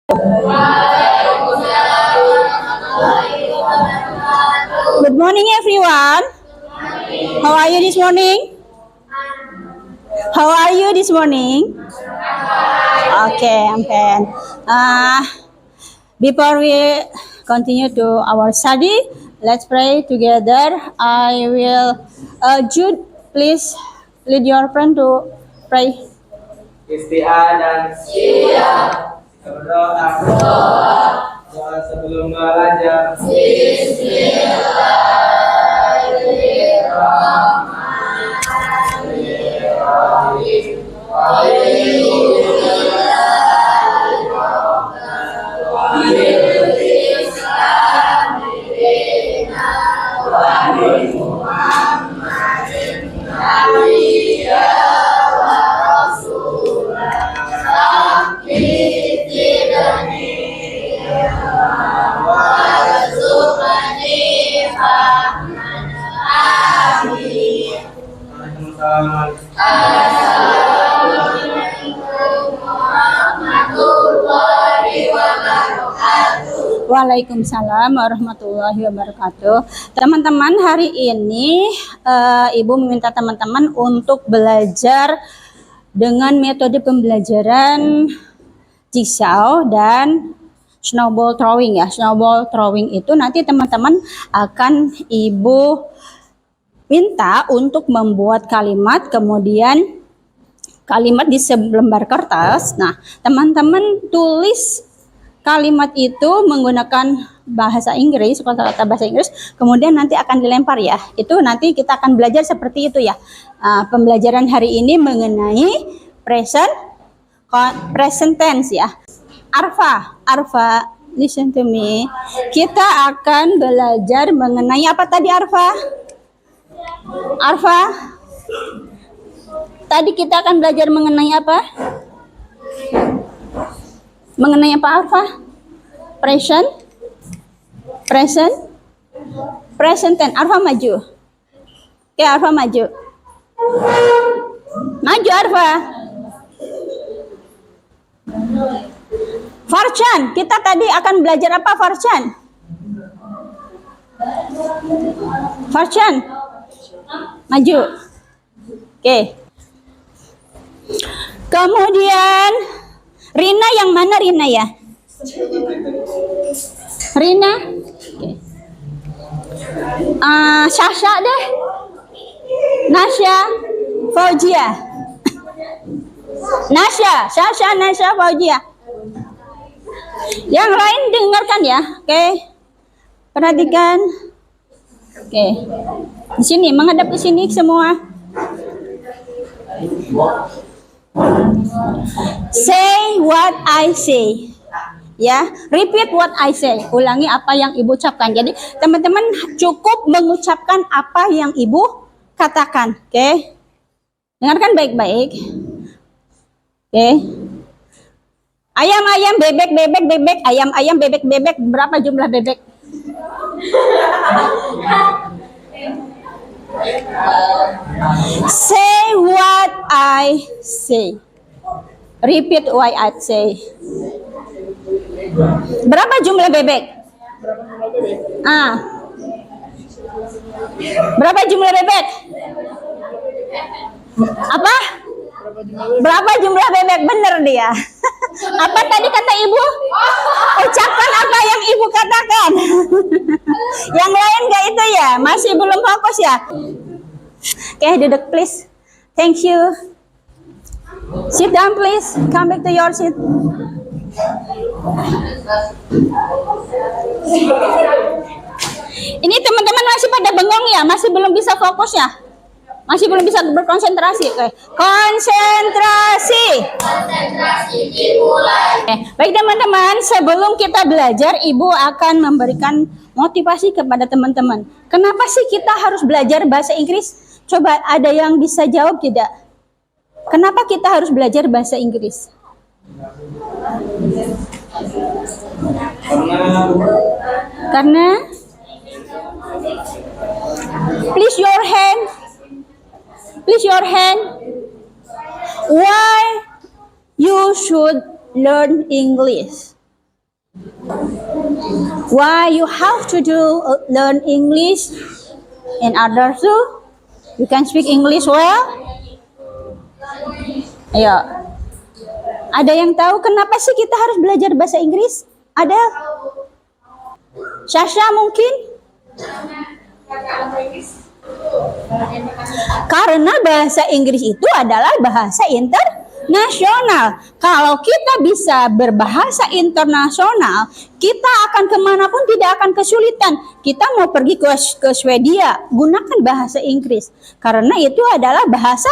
Good morning, everyone. How are you this morning? How are you this morning? Okay, I'm fine. Before we continue to our study, let's pray together. I will, Jude, please lead your friend to pray. Isti'ah dan berdoa. Doa sebelum belajar. Waalaikumsalam warahmatullahi wabarakatuh. Teman-teman, hari ini Ibu meminta teman-teman untuk belajar dengan metode pembelajaran jigsaw dan snowball throwing ya. Snowball throwing itu nanti teman-teman akan Ibu minta untuk membuat kalimat, kemudian kalimat di selembar kertas. Nah, teman-teman tulis kalimat itu menggunakan bahasa Inggris, kata-kata bahasa Inggris, kemudian nanti akan dilempar ya. Itu nanti kita akan belajar seperti itu ya. Pembelajaran hari ini mengenai present tense ya. Arfa, listen to me. Kita akan belajar mengenai apa tadi Arfa? Tadi kita akan belajar mengenai apa? Mengenai apa Arfa? Present tense. Arfa maju. Oke, Arfa maju. Maju Arfa. Farchan, kita tadi akan belajar apa Farchan? Farchan, maju. Oke. Kemudian Rina yang mana Rina ya? Rina? Okay. Sasha deh. Nasya, Fauzia. Nasya, Fauzia. Yang lain dengarkan ya, oke? Perhatikan. Oke. Di sini menghadap ke sini semua. Say what I say. Ya, repeat what I say. Ulangi apa yang Ibu ucapkan. Jadi, teman-teman cukup mengucapkan apa yang Ibu katakan, oke? Dengarkan baik-baik. Oke. Ayam, bebek, ayam, bebek. Berapa jumlah bebek? Say what I say. Repeat what I say. Berapa jumlah bebek? Berapa jumlah bebek? Apa? Berapa jumlah bebek? Bener dia. Apa tadi kata Ibu? Ucapkan apa yang Ibu katakan. Yang lain gak itu ya? Masih belum fokus ya? Oke, duduk please. Thank you. Sit down please. Come back to your seat. Ini teman-teman masih pada bengong ya? Masih belum bisa fokus ya? Masih belum bisa berkonsentrasi. Oke. Konsentrasi dimulai. Baik teman-teman, sebelum kita belajar, Ibu akan memberikan motivasi kepada teman-teman. Kenapa sih kita harus belajar bahasa Inggris? Coba ada yang bisa jawab tidak? Kenapa kita harus belajar bahasa Inggris? Karena please your hand. Why you should learn English? Why you have to learn English in order to you can speak English well? Ayo. Ada yang tahu kenapa sih kita harus belajar bahasa Inggris? Ada? Sasha mungkin? Karena bahasa Inggris itu adalah bahasa internasional. Kalau kita bisa berbahasa internasional, kita akan kemanapun tidak akan kesulitan. Kita mau pergi ke Swedia, gunakan bahasa Inggris. Karena itu adalah bahasa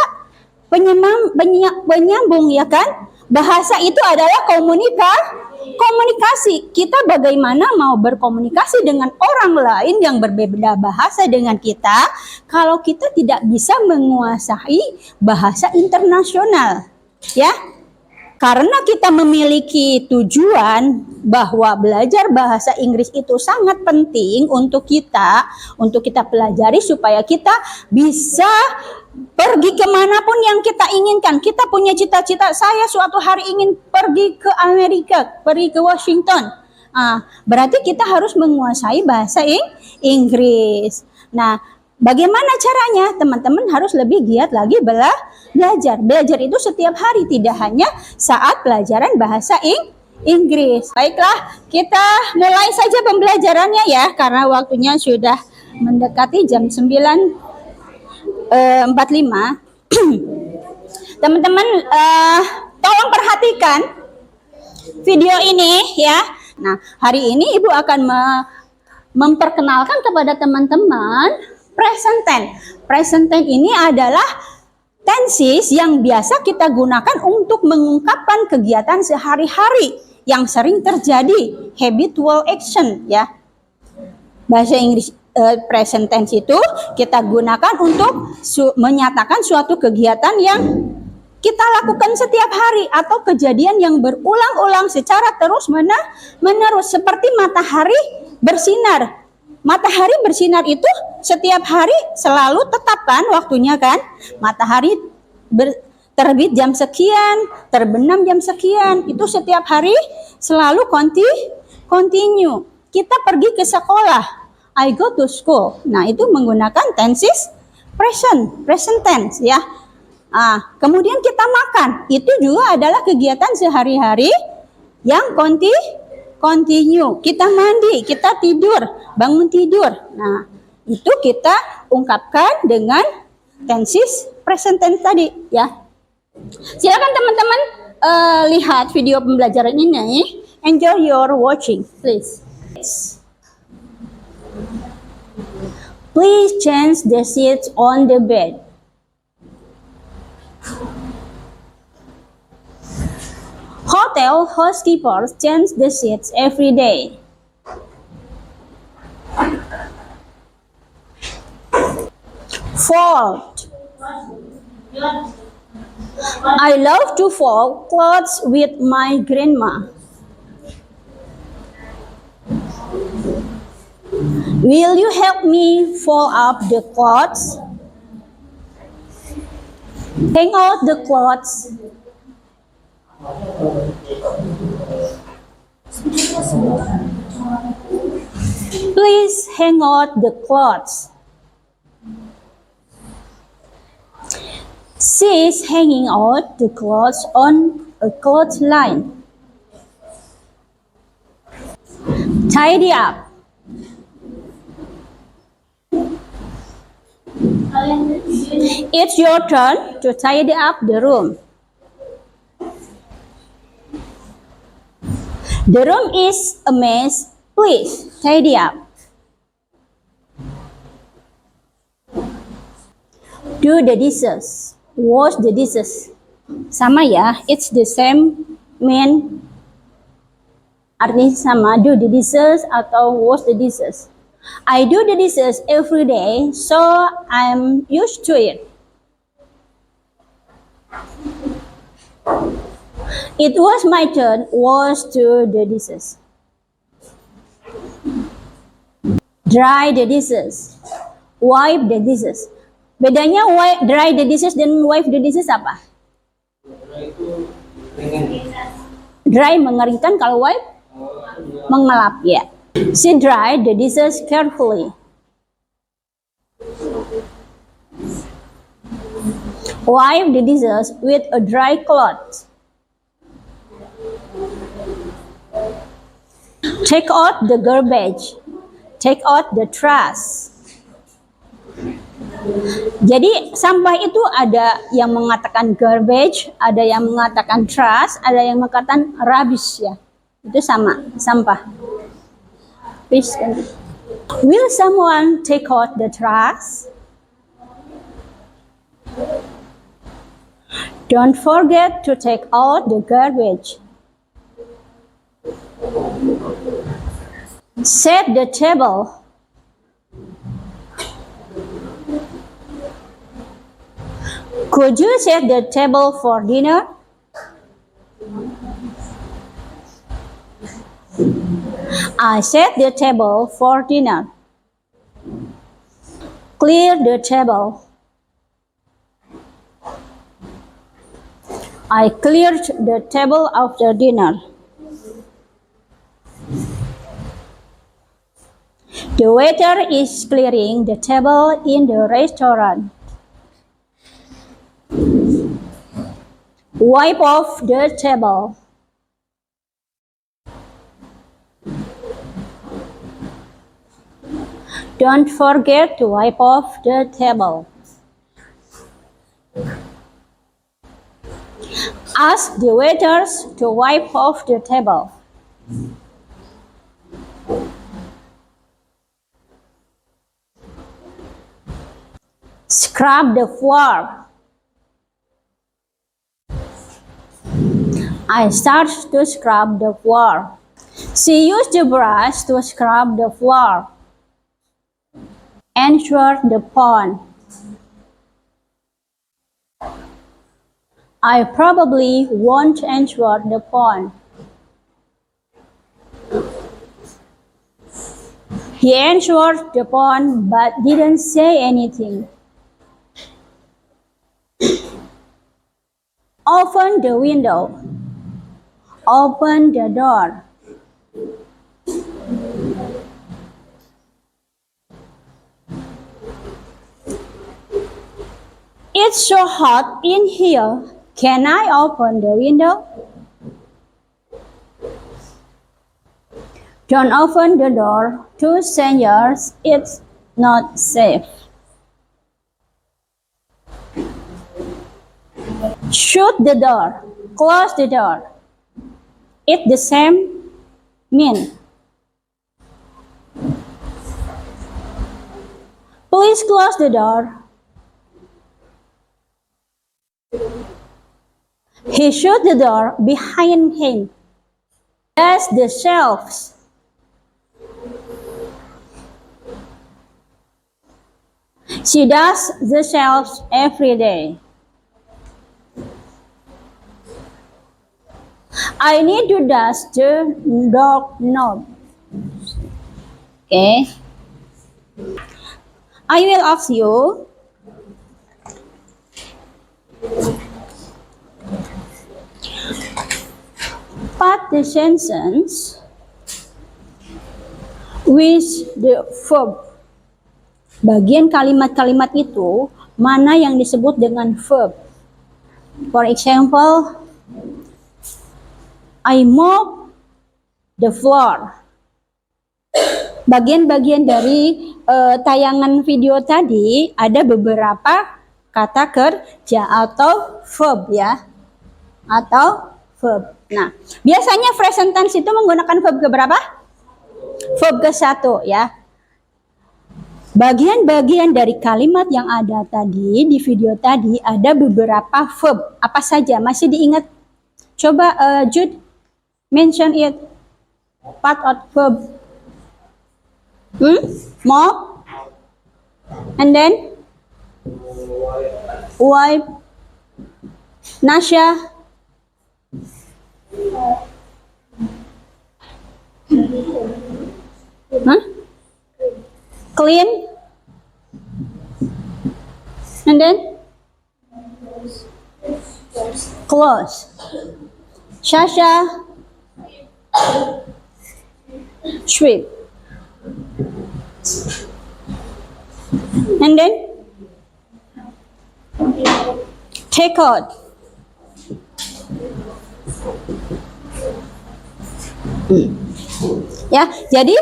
penyambung, ya kan? Bahasa itu adalah komunikasi. Kita bagaimana mau berkomunikasi dengan orang lain yang berbeda bahasa dengan kita kalau kita tidak bisa menguasai bahasa internasional, ya? Karena kita memiliki tujuan bahwa belajar bahasa Inggris itu sangat penting untuk kita pelajari supaya kita bisa pergi kemanapun yang kita inginkan. Kita punya cita-cita, saya suatu hari ingin pergi ke Amerika, pergi ke Washington. Berarti kita harus menguasai bahasa Inggris. Nah, bagaimana caranya? Teman-teman harus lebih giat lagi belajar. Belajar itu setiap hari, tidak hanya saat pelajaran bahasa Inggris. Baiklah, kita mulai saja pembelajarannya ya, karena waktunya sudah mendekati jam 9.45. Teman-teman, tolong perhatikan video ini ya. Nah, hari ini Ibu akan memperkenalkan kepada teman-teman present tense. Present tense ini adalah tenses yang biasa kita gunakan untuk mengungkapkan kegiatan sehari-hari yang sering terjadi, habitual action ya. Bahasa Inggris present tense itu kita gunakan untuk menyatakan suatu kegiatan yang kita lakukan setiap hari atau kejadian yang berulang-ulang secara terus-menerus, seperti matahari bersinar. Matahari bersinar itu setiap hari selalu tetap kan waktunya kan? Matahari terbit jam sekian, terbenam jam sekian, itu setiap hari selalu continue. Kita pergi ke sekolah, I go to school. Nah, itu menggunakan tenses present tense ya. Kemudian kita makan, itu juga adalah kegiatan sehari-hari yang continue. Kita mandi, kita tidur, bangun tidur. Nah, itu kita ungkapkan dengan tenses present tense tadi ya. Silakan teman-teman lihat video pembelajaran ini. Enjoy your watching, please. Please change the seats on the bed. Hotel housekeepers change the seats every day. Fold. I love to fold clothes with my grandma. Will you help me fold up the clothes? Hang out the clothes. Please hang out the clothes. She is hanging out the clothes on a clothesline. Tidy up. It's your turn to tidy up the room. The room is a mess. Please tidy up. Do the dishes. Wash the dishes. Sama ya, it's the same mean. Artinya sama, do the dishes atau wash the dishes. I do the dishes every day, so I'm used to it. It was my turn to the dishes. Dry the dishes. Wipe the dishes. Bedanya dry the dishes dan wipe the dishes apa? Dry itu ringan. Dry mengeringkan, kalau wipe mengelap ya. She dried the dishes carefully. Wipe the dishes with a dry cloth. Take out the garbage. Take out the trash. Jadi sampah itu ada yang mengatakan garbage, ada yang mengatakan trash, ada yang mengatakan rubbish ya. Itu sama, sampah. Please. Will someone take out the trash? Don't forget to take out the garbage. Set the table. Could you set the table for dinner? I set the table for dinner. Clear the table. I cleared the table after dinner. The waiter is clearing the table in the restaurant. Wipe off the table. Don't forget to wipe off the table. Ask the waiters to wipe off the table. Scrub the floor. I start to scrub the floor. She used the brush to scrub the floor. Ensure the pond. I probably won't ensure the pond. He ensured the pond but didn't say anything. Open the window. Open the door. It's so hot in here. Can I open the window? Don't open the door to strangers. It's not safe. Shut the door. Close the door. It's the same mean. Please close the door. He shut the door behind him. That's the shelves. She does the shelves every day. I need to dust the door knob. Okay. I will ask you. Part the sentence with the verb. Bagian kalimat-kalimat itu mana yang disebut dengan verb. For example, I mop the floor. Bagian-bagian dari tayangan video tadi ada beberapa kata kerja atau verb ya. Atau verb. Nah, biasanya present tense itu menggunakan verb ke berapa? Verb ke 1 ya. Bagian-bagian dari kalimat yang ada tadi di video tadi ada beberapa verb. Apa saja? Masih diingat? Coba Jude mention it. Part of verb. Mop. And then wipe. Nasya. Clean. And then close. Shasha. sweep. And then take out. Ya, jadi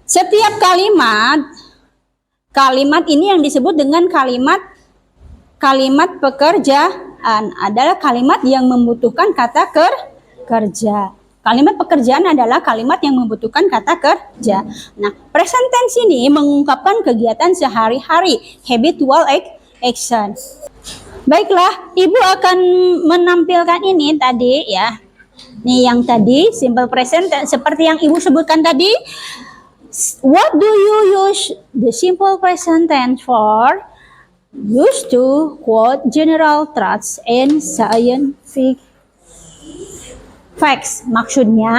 setiap kalimat ini yang disebut dengan kalimat pekerjaan adalah kalimat yang membutuhkan kata kerja. Kalimat pekerjaan adalah kalimat yang membutuhkan kata kerja. Nah, present tense ini mengungkapkan kegiatan sehari-hari, habitual action. Baiklah, Ibu akan menampilkan ini tadi ya. Nih yang tadi simple present tense seperti yang Ibu sebutkan tadi. What do you use the simple present tense for? Used to quote general truths and scientific facts. Maksudnya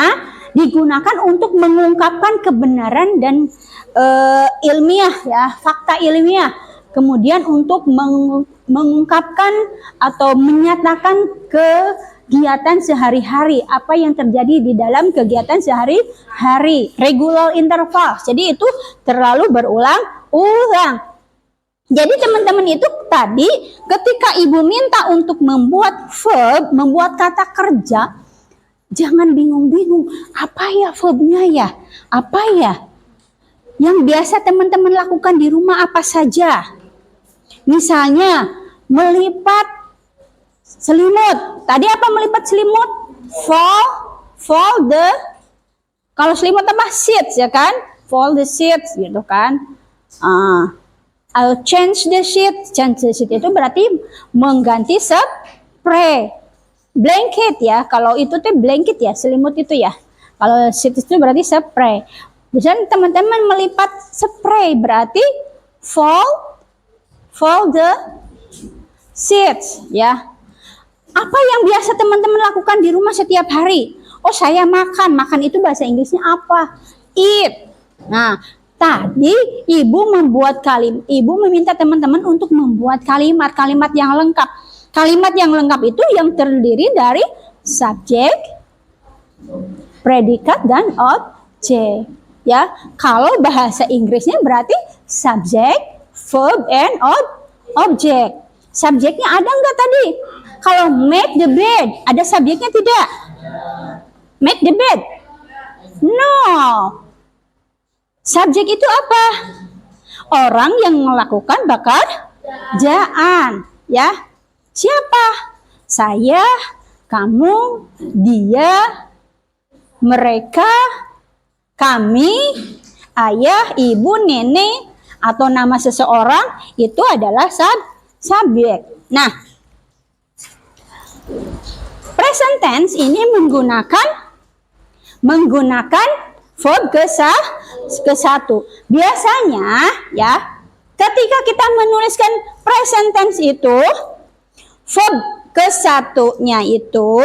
digunakan untuk mengungkapkan kebenaran dan ilmiah ya, fakta ilmiah. Kemudian untuk mengungkapkan atau menyatakan kegiatan sehari-hari, apa yang terjadi di dalam kegiatan sehari-hari, regular interval. Jadi itu terlalu berulang-ulang. Jadi teman-teman itu tadi ketika Ibu minta untuk membuat verb, membuat kata kerja, jangan bingung-bingung, apa ya verbnya ya? Apa ya? Yang biasa teman-teman lakukan di rumah apa saja? Misalnya, melipat selimut. Tadi apa melipat selimut? Fold the, kalau selimut apa? Sheets ya kan? Fold the sheets gitu kan? I'll change the sheet. Change the sheet itu berarti mengganti spray. Blanket ya, kalau itu tuh blanket ya, selimut itu ya. Kalau sheet itu berarti spray. Misalnya teman-teman melipat spray berarti fold the sheets ya. Apa yang biasa teman-teman lakukan di rumah setiap hari? Oh, saya makan. Makan itu bahasa Inggrisnya apa? Eat. Nah, tadi Ibu meminta teman-teman untuk membuat kalimat yang lengkap. Kalimat yang lengkap itu yang terdiri dari subjek, predikat, dan objek. Ya, kalau bahasa Inggrisnya berarti subjek, verb, and object. Subjeknya ada nggak tadi? Kalau make the bed, ada subjeknya tidak? Make the bed? No. Subjek itu apa? Orang yang melakukan pekerjaan, ya. Siapa? Saya, kamu, dia, mereka, kami, ayah, ibu, nenek, atau nama seseorang itu adalah subjek. Nah, present tense ini menggunakan verb ke satu. Biasanya ya, ketika kita menuliskan present tense itu, verb ke satunya itu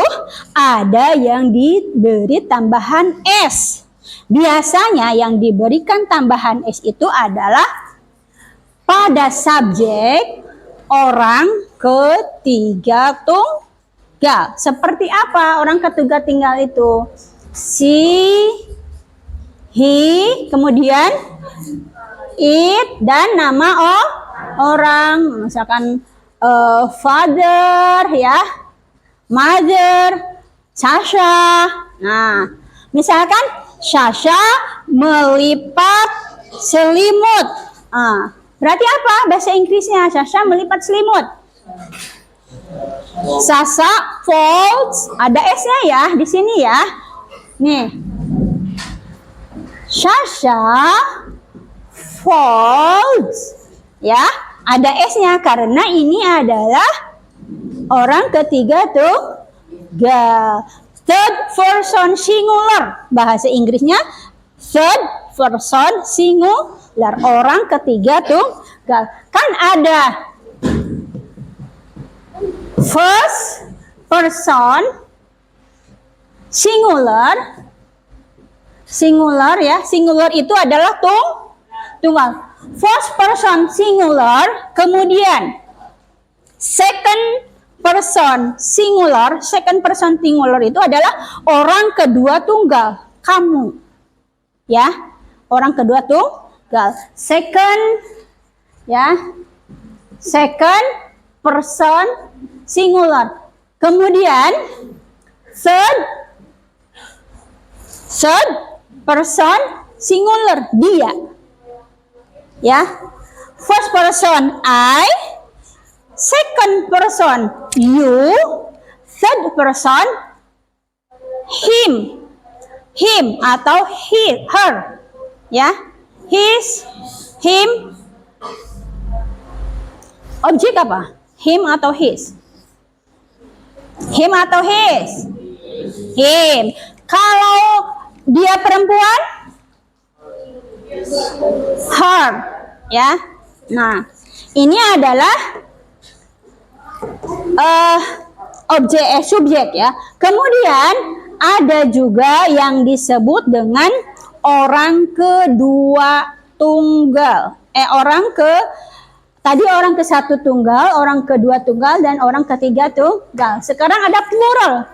ada yang diberi tambahan s. Biasanya yang diberikan tambahan s itu adalah pada subjek orang ketiga tunggal. Seperti apa orang ketiga tunggal itu? She, he, kemudian it, dan nama orang. Misalkan father, ya, mother, Sasha. Nah, misalkan Sasha melipat selimut. Berarti apa bahasa Inggrisnya? Sasha melipat selimut. Sasha folds, ada S-nya ya di sini ya. Nih. Sasha folds, ya. Ada S-nya karena ini adalah orang ketiga tunggal. Third person singular. Bahasa Inggrisnya third person singular. Orang ketiga tunggal. Kan ada first person singular. Singular ya. Singular itu adalah tunggal. First person singular, kemudian second person singular. Second person singular itu adalah orang kedua tunggal, kamu. ya. Orang kedua tunggal. Second, ya. Second person singular. Kemudian third person singular, dia. Ya. First person I, second person you, third person him atau her, ya. His, him. Objek apa? Him atau his? Him atau his? Him. Kalau dia perempuan, her, ya. Nah, ini adalah subjek, ya. Kemudian ada juga yang disebut dengan orang kedua tunggal. Tadi orang ke satu tunggal, orang kedua tunggal, dan orang ketiga tunggal. Sekarang ada plural.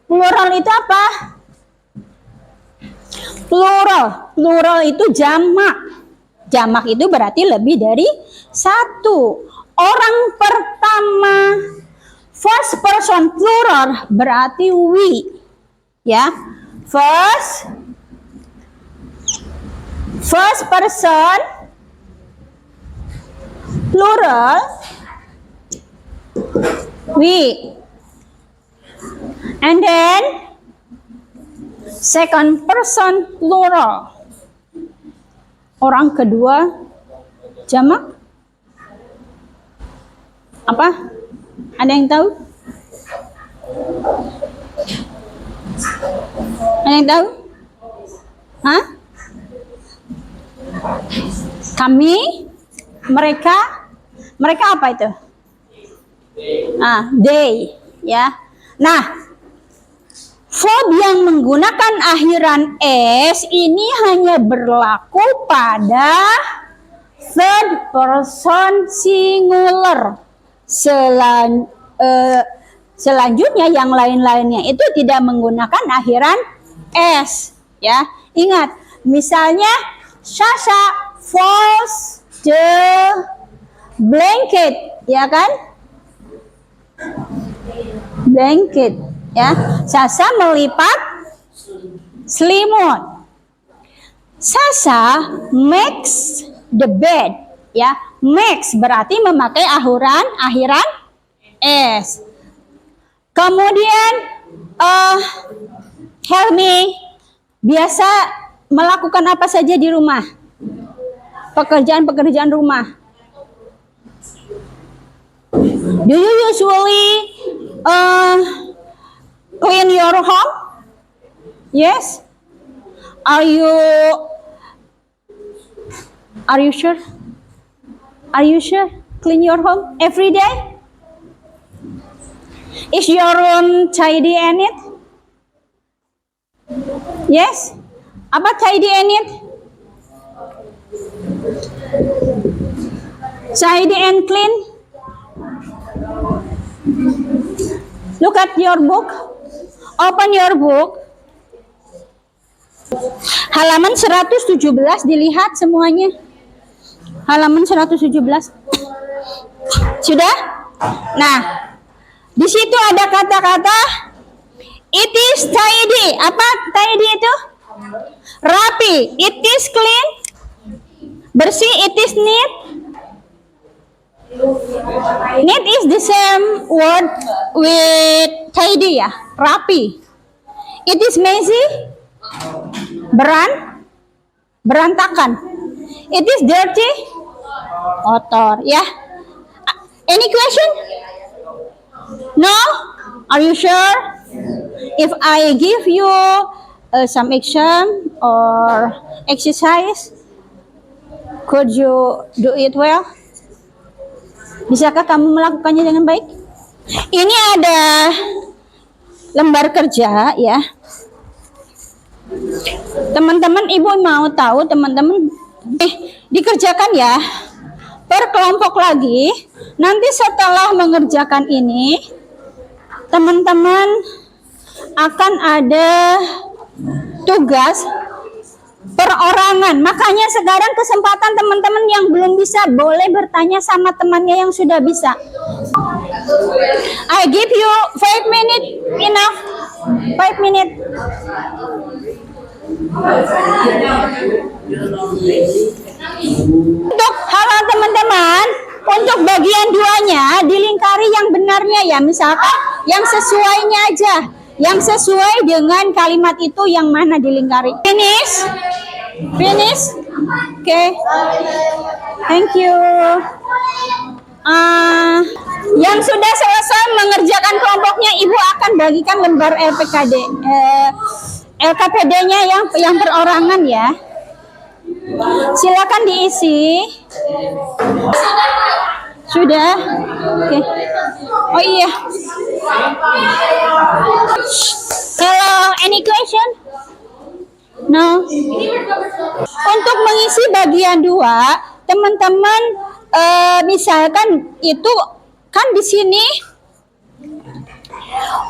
Plural itu apa? Plural itu jamak. Jamak itu berarti lebih dari satu. Orang pertama, first person plural berarti we, ya. First person plural we, and then second person plural, orang kedua jamak apa? Ada yang tahu? Ada yang tahu? Hah? Kami, mereka apa itu? They, ya. Nah, verb yang menggunakan akhiran s ini hanya berlaku pada third person singular. Selanjutnya yang lain-lainnya itu tidak menggunakan akhiran s, ya. Ingat, misalnya Sasha folds the blanket, ya kan? Blanket, ya. Sasha melipat selimut. Sasha makes the bed, ya. Makes berarti memakai akhiran s. Kemudian Helmi biasa melakukan apa saja di rumah? Pekerjaan rumah. Do you usually clean your home? Yes. Are you sure? Are you sure? Clean your home every day? Is your room tidy and neat? Yes. Apa tidy and neat? Tidy and clean. Look at your book. Open your book. Halaman 117 dilihat semuanya. Halaman 117. Sudah? Nah, di situ ada kata-kata it is tidy. Apa tidy itu? Rapi. It is clean. Bersih. It is neat. Neat is the same word with tidy, ya. Rapi. It is messy. Berantakan. It is dirty. Kotor, ya. Any question? No? Are you sure? If I give you some exam or exercise, could you do it well? Bisakah kamu melakukannya dengan baik? Ini ada lembar kerja, ya. Teman-teman, ibu mau tahu teman-teman dikerjakan ya per kelompok lagi. Nanti setelah mengerjakan ini, teman-teman akan ada tugas perorangan. Makanya sekarang kesempatan teman-teman yang belum bisa boleh bertanya sama temannya yang sudah bisa. I give you 5 minutes enough. 5 minutes. Untuk halo teman-teman, untuk bagian duanya dilingkari yang benarnya ya, misalkan yang sesuainya aja, yang sesuai dengan kalimat itu yang mana dilingkari. Finish, finish, oke, thank you. Yang sudah selesai mengerjakan kelompoknya, ibu akan bagikan lembar LPKD, LKPD-nya yang perorangan ya. Silakan diisi. Sudah? Oke. Oh iya. Hello, any question? No. Untuk mengisi bagian 2, teman-teman misalkan itu kan di sini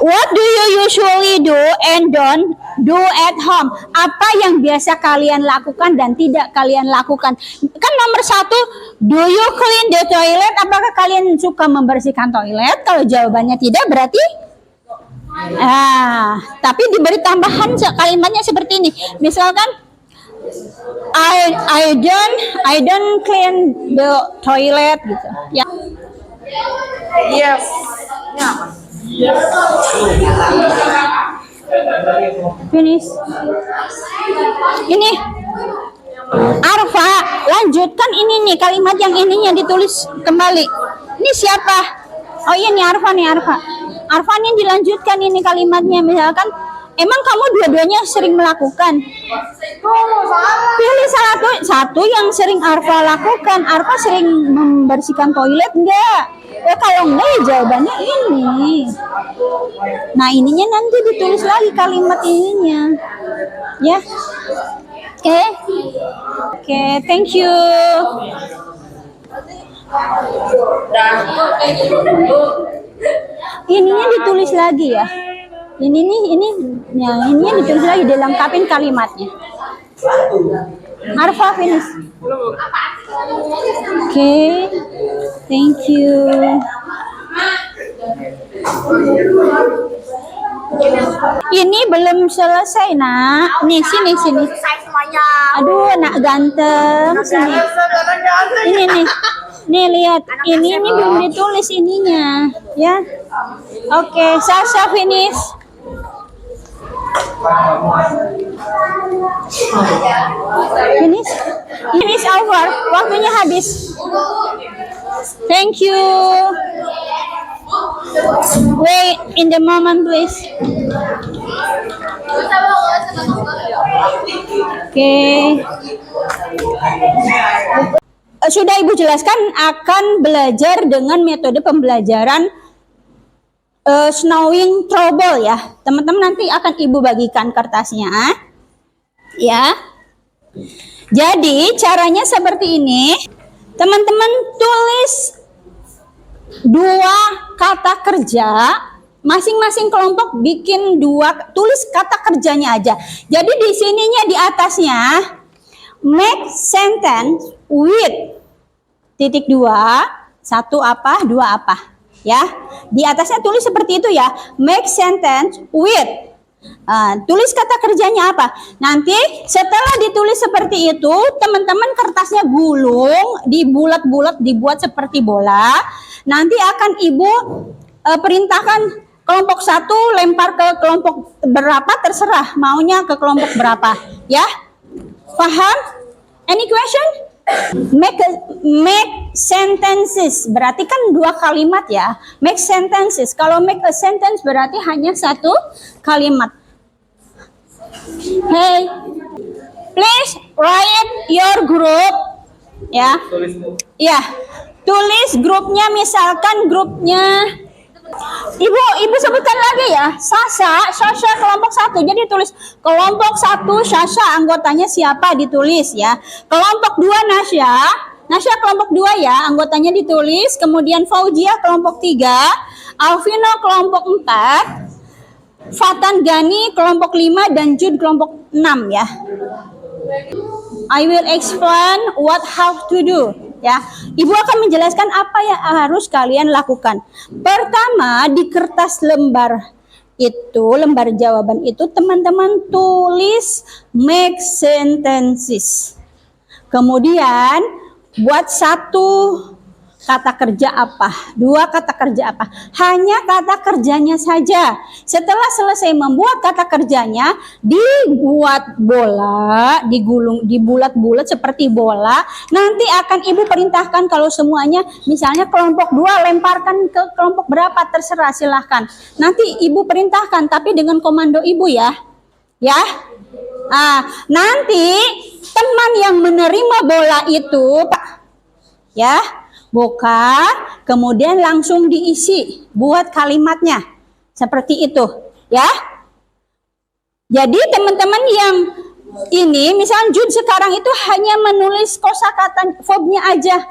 what do you usually do and don't do at home? Apa yang biasa kalian lakukan dan tidak kalian lakukan? Kan nomor 1, do you clean the toilet? Apakah kalian suka membersihkan toilet? Kalau jawabannya tidak, berarti tapi diberi tambahan kalimatnya seperti ini. Misalkan I don't clean the toilet gitu. Ya. Yes. Finish. Ini Arfa, lanjutkan ini nih kalimat yang ininya ditulis kembali. Ini siapa? Oh iya nih Arfa nih Arfa. Arfa nih dilanjutkan ini kalimatnya, misalkan emang kamu dua-duanya sering melakukan? Pilih satu yang sering Arfa lakukan. Arfa sering membersihkan toilet enggak? Ya kalau enggak ya jawabannya ini. Nah ininya nanti ditulis lagi kalimat ininya. Ya. Oke, thank you. Ininya ditulis lagi ya. Ininya ditulis lagi, dilengkapin kalimatnya. Arfa finish. Oke, thank you. Ini belum selesai nak. Nih sini. Aduh nak ganteng sini. Ini nih. Nih lihat. Ini belum ditulis ininya, ya. Oke, Sasha finish. Finish over. Waktunya habis. Thank you. Wait in the moment please. Oke. Sudah Ibu jelaskan akan belajar dengan metode pembelajaran snowing trouble ya. Teman-teman nanti akan Ibu bagikan kertasnya. Ya. Jadi caranya seperti ini. Teman-teman tulis 2 kata kerja, masing-masing kelompok bikin 2, tulis kata kerjanya aja. Jadi di sininya di atasnya make sentence with titik 2, 1 apa, 2 apa, ya. Di atasnya tulis seperti itu ya, make sentence with. Tulis kata kerjanya apa. Nanti setelah ditulis seperti itu, teman-teman kertasnya gulung, dibulat-bulat, dibuat seperti bola. Nanti akan Ibu perintahkan kelompok 1 lempar ke kelompok berapa, terserah maunya ke kelompok berapa, ya. Paham? Any question? Make sentences berarti kan 2 kalimat ya. Make sentences. Kalau make a sentence berarti hanya 1 kalimat. Hey, please write your group. Ya. Ya. Tulis grupnya, misalkan grupnya Ibu sebutkan lagi ya. Sasha kelompok 1. Jadi tulis kelompok 1 Sasha, anggotanya siapa ditulis ya. Kelompok 2 Nasya kelompok 2 ya, anggotanya ditulis. Kemudian Fauzia kelompok 3, Alvino kelompok 4, Fatan Gani kelompok 5 dan Jude kelompok 6 ya. I will explain what how to do. Ya, Ibu akan menjelaskan apa yang harus kalian lakukan. Pertama, di kertas lembar jawaban itu teman-teman tulis make sentences. Kemudian buat satu kata kerja apa, dua kata kerja apa, hanya kata kerjanya saja. Setelah selesai membuat kata kerjanya, dibuat bola, digulung, dibulat-bulat seperti bola. Nanti akan Ibu perintahkan kalau semuanya, misalnya kelompok 2 lemparkan ke kelompok berapa, terserah, silahkan. Nanti Ibu perintahkan, tapi dengan komando Ibu ya. Ya. Nanti teman yang menerima bola itu, Pak, ya, buka, kemudian langsung diisi, buat kalimatnya seperti itu, ya. Jadi teman-teman yang ini, misalnya Jude sekarang itu hanya menulis kosakata verbnya aja,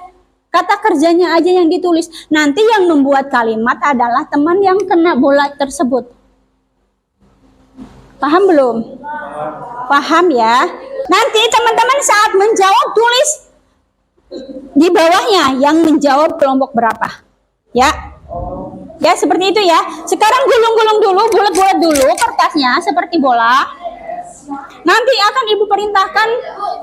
kata kerjanya aja yang ditulis. Nanti yang membuat kalimat adalah teman yang kena bola tersebut. Paham belum? Paham ya. Nanti teman-teman saat menjawab tulis di bawahnya yang menjawab kelompok berapa. Ya. Ya, seperti itu ya. Sekarang gulung-gulung dulu, bulat-bulat dulu kertasnya seperti bola. Nanti akan Ibu perintahkan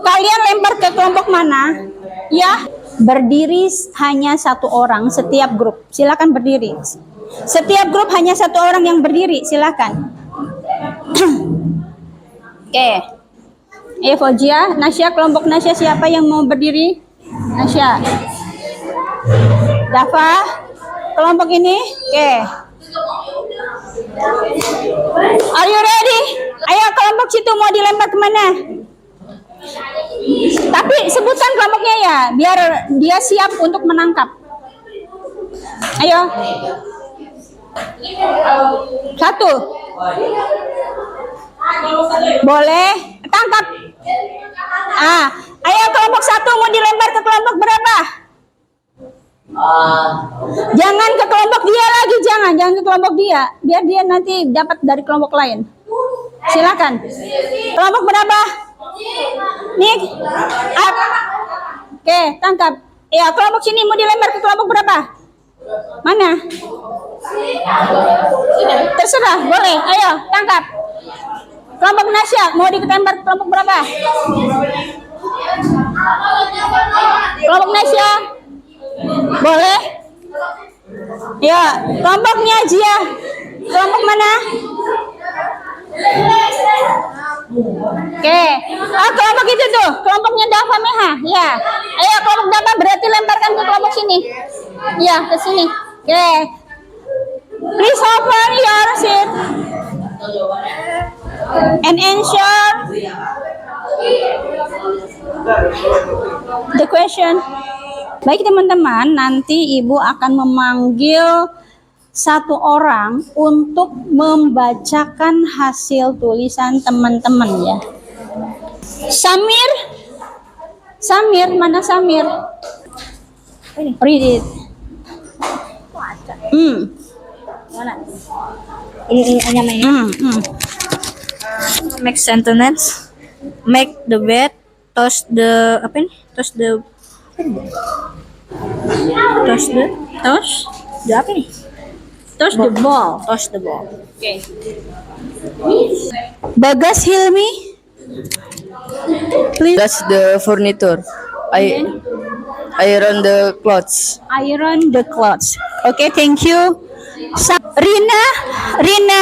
kalian lempar ke kelompok mana. Ya, berdiri hanya satu orang setiap grup. Silakan berdiri. Setiap grup hanya satu orang yang berdiri, silakan. Oke. Fojia, Nasya, kelompok Nasya siapa yang mau berdiri? Nasya. Dafa, kelompok ini. Oke. Are you ready? Ayo kelompok situ mau dilempar kemana? Tapi sebutkan kelompoknya ya, biar dia siap untuk menangkap. Ayo. Satu. Boleh. Tangkap. Ayo kelompok satu mau dilempar ke kelompok berapa? Jangan ke kelompok dia lagi, jangan ke kelompok dia, biar dia nanti dapat dari kelompok lain. Silakan. Kelompok berapa? Nih. Oke, tangkap. Ya, kelompok sini mau dilempar ke kelompok berapa? Mana? Terserah, boleh. Ayo, tangkap. Kelompok Nasya mau ditembak ke kelompok berapa? Kelompok Nasya boleh? Ya, kelompoknya Jia. Kelompok mana? Oke. Kelompok itu tuh, kelompoknya Dafa Meha. Ya. Ayo kelompok Dafa berarti lemparkan ke kelompok sini. Ya, ke sini. Oke. Please open your seat and answer the question. Baik teman-teman, nanti Ibu akan memanggil satu orang untuk membacakan hasil tulisan teman-teman ya. Samir, mana Samir? Read it. Ini hanya mainnya. Make sentence, make the bed, toss the ball. Okay. Bagas Hilmi, please. That's the furniture. I iron the clothes. Iron the clothes. Okay, thank you. Rina,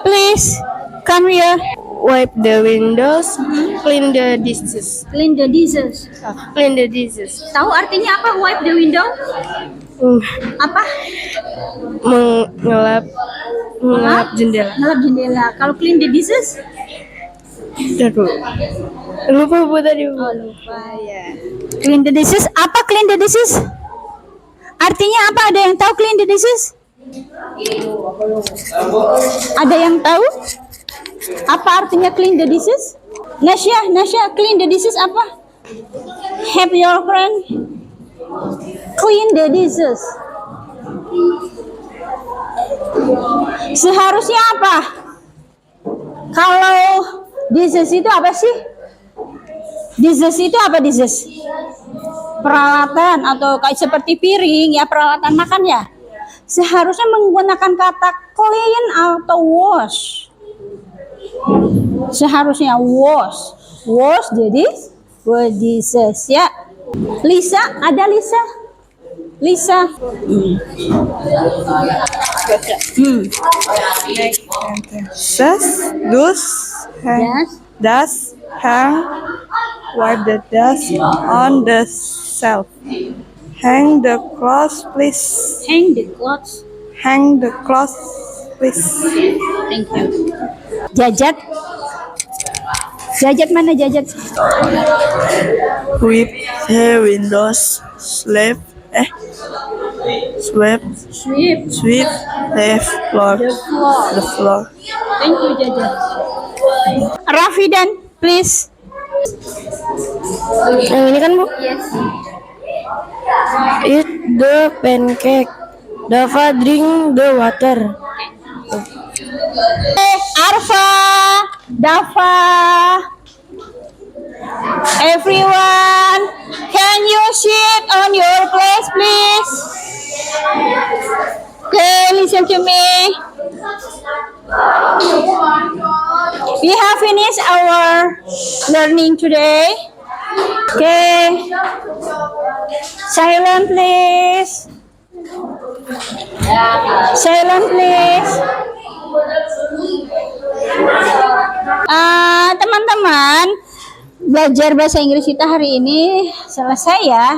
please come here. Wipe the windows. Clean the dishes. Clean the dishes. Clean the dishes. Tahu artinya apa? Wipe the window? Apa? Mengelap jendela. Ngelap jendela. Kalau clean the dishes? Lupa bu tadi. Lupa ya. Clean the dishes. Apa clean the dishes? Artinya apa? Ada yang tahu clean the dishes? Ada yang tahu? Apa artinya clean the dishes? Nasya, clean the dishes apa? Have your friend clean the dishes. Seharusnya apa? Kalau dishes itu apa sih? Dishes itu apa dishes? Peralatan atau kayak seperti piring ya, peralatan makan ya. Seharusnya menggunakan kata clean atau wash. Seharusnya wash. Wash jadi dishes ya. Lisa, ada Lisa? Lisa. Does, Yes. does hang, wipe the dust on the shelf. Hang the clothes, please. Hang the clothes. Hang the clothes, please. Thank you. Jajat. Jajat mana Jajat? Sweep the windows, sweep Sweep the floor. the floor. The floor. Thank you Jajat. Rafidan, please. Yang ini kan Bu? Yes. Eat the pancake. Dava drink the water. Arfa, Dafa, everyone, can you sit on your place, please? Okay, listen to me. We have finished our learning today. Okay, silent please. Silent please. Teman-teman, belajar bahasa Inggris kita hari ini selesai ya.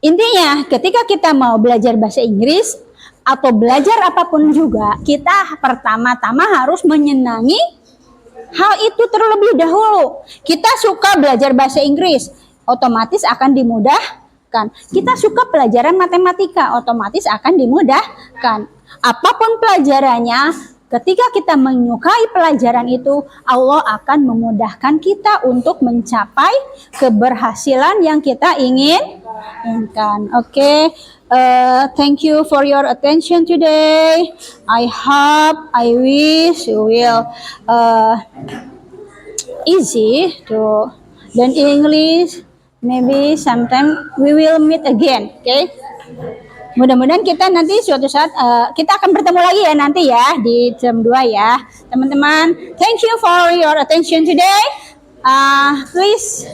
Intinya ketika kita mau belajar bahasa Inggris atau belajar apapun juga, kita pertama-tama harus menyenangi hal itu terlebih dahulu. Kita suka belajar bahasa Inggris, otomatis akan dimudahkan. Kita suka pelajaran matematika, otomatis akan dimudahkan. Apapun pelajarannya, ketika kita menyukai pelajaran itu, Allah akan memudahkan kita untuk mencapai keberhasilan yang kita inginkan. Oke, thank you for your attention today. I hope, I wish you will easy to learn English. Maybe sometime we will meet again. Okay? Mudah-mudahan kita nanti suatu saat kita akan bertemu lagi ya nanti ya di jam 2 ya teman-teman. Thank you for your attention today. Please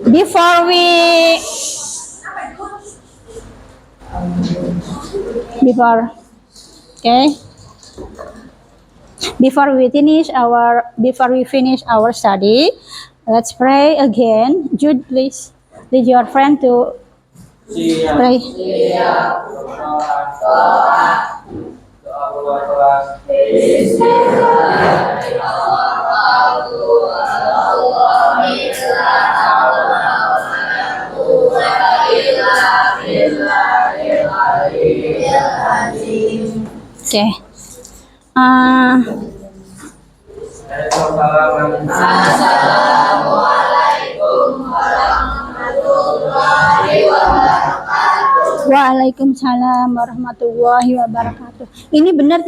before we finish our study, let's pray again. Jude, please lead your friend to pray. Okay. Waalaikumsalam warahmatullahi wabarakatuh. Ini benar